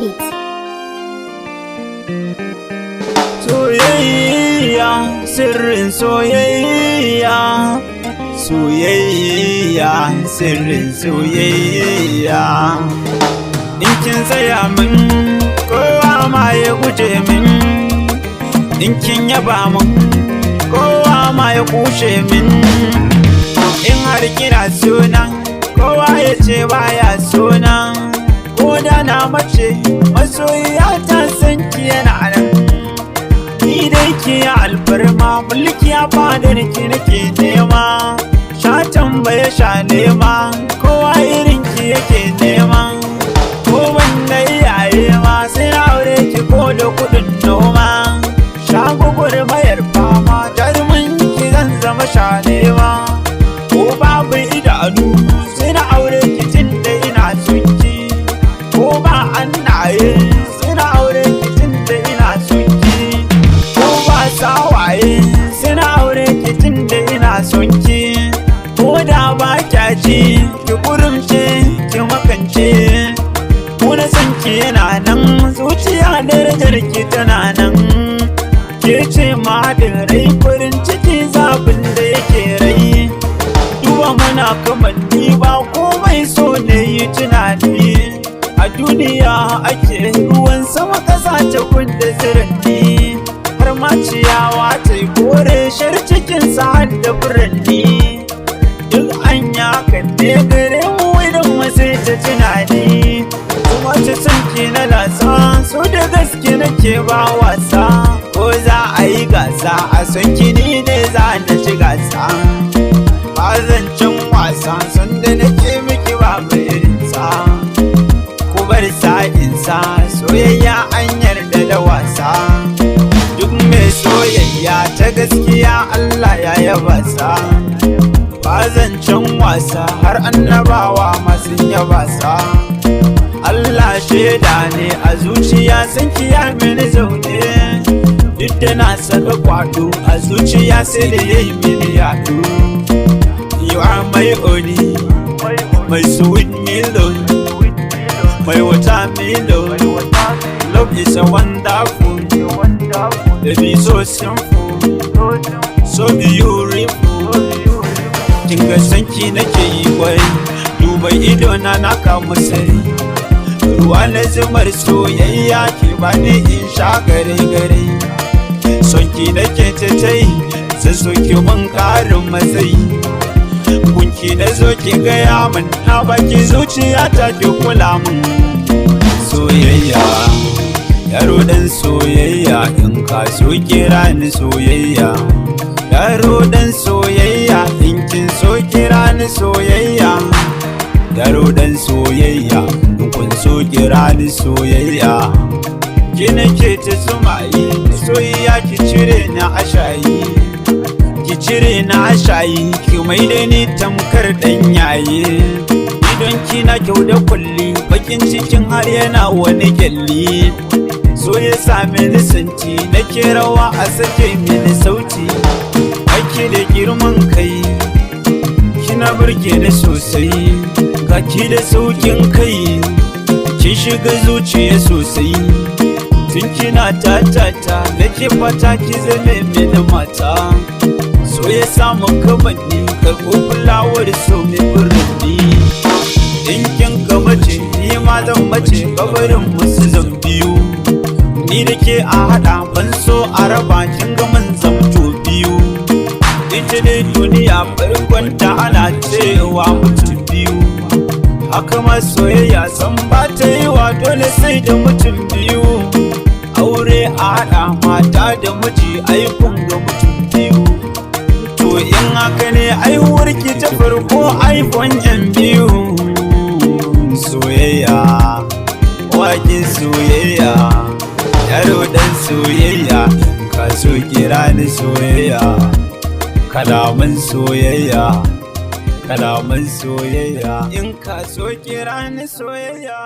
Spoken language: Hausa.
beat. Soyayya, sirrin soyayya, soyayya, sirrin soyayya. In kin tsaya min, kowa ma ya guje min. In kin yaba min, kowa ma ya kushe min. In har kina suna, kowa ya ce baya suna. Ko da na mace, masoyiya ta san ki yana nan. Ni dai ki alfarma, mulki ya fadar ki nake nema. Sha tambaya sha nema, kowa irin ki yake nema. Ko wanda iyaye ma sai na aure ki ko da kudin noma. Sha gwagwarmayar fama, jarumin ki zan zama sha nema. Ko babu idanu sai na aure ki tun da ina son ki. Ko ba annaye sai na aure ki tun da ina son ki. Ko ba sawaye sai na aure ki tun da ina son ki. Ko da ba kyaji ki kurumce ki makance. Ko na san ki yana nan, zuciya darajar ki tana nan. Ke ce mahaɗin rai, farin ciki zafin da yake rai. Duba muna kamanni ba komai so ne yi tunani. A duniya ake ruwan sama ƙasa ta kunda ziranni. Har ma ciyawa ta yi kore shar cikinsa har da furanni. Duk anya kan ne gare mu idan masu ta tunani. Kuma ta san ki na lasa, so da gaske nake ba wasa. Ko za a yi gasa a son ki ni ne za na ci gasa. Ba zan cin wasa sanda nake miki ba mai irinsa. Ku bar sa'insa, soyayya an yarda da wasa. Duk mai soyayya ta gaskiya Allah ya yaba sa. Ba zan cin wasa har annabawa masu yaba sa. Allah shaida ne a zuciya san kiya mini zaune. Duk da na saka kwado a zuciya sai da yayi mini yaɗo. You are my only, my sweet melody, my watermelon. Love is a wonderful, baby so simple, so beautiful. Kinga sanki nake yi kwai, duba ido na kamu sari. Ruwa na zumar soyayya ki bani in sha gare gare. Sonki nake ta yi, sai soki mun karin matsayi. Gunki na zo ki gaya min, na baki zuciya ta ki kula min. Soyayya, yaro dan soyayya, in ka so kira ni soyayya. Yaro dan soyayya, in kin so kira ni soyayya. Yaro dan soyayya, in kun so kira ni soyayya. Ki nake ta tsumayi, soyayya ki cire ni a shayi. Ki cire na shayi, ki mai da ni tamkar dan yaye. Idon kina kyau da kulli, bakin cikin har yana wani gyalli. So ya same ni santi, nake rawa a sake mini sauti. Ake da girman kai, kina burge ni sosai. Ga ki da saukin kai, kin shiga zuciya sosai. Tun kina tatata, nake fata ki zame mini mata. So ya samu kamanni, karɓo fulawar so mai furanni. In kin ka mace, ni ma zan mace, kabarin musu zan biyu. Ni da ke a haɗa, ban so a raba, kin ga mun zamto biyu. Ita dai duniya farkon ta ana cewa mutum biyu. Haka ma soyayya san ba ta yi wa dole sai da mutum biyu. Aure a haɗa mata da miji aikun ga mutum biyu. To in haka ne aihuwarki ta farko iPhone yan biyu. Soyayya, waƙin soyayya, yaro dan soyayya, ka so kira ni soyayya. Kalaman soyayya, kalaman soyayya, in ka so kira ni soyayya.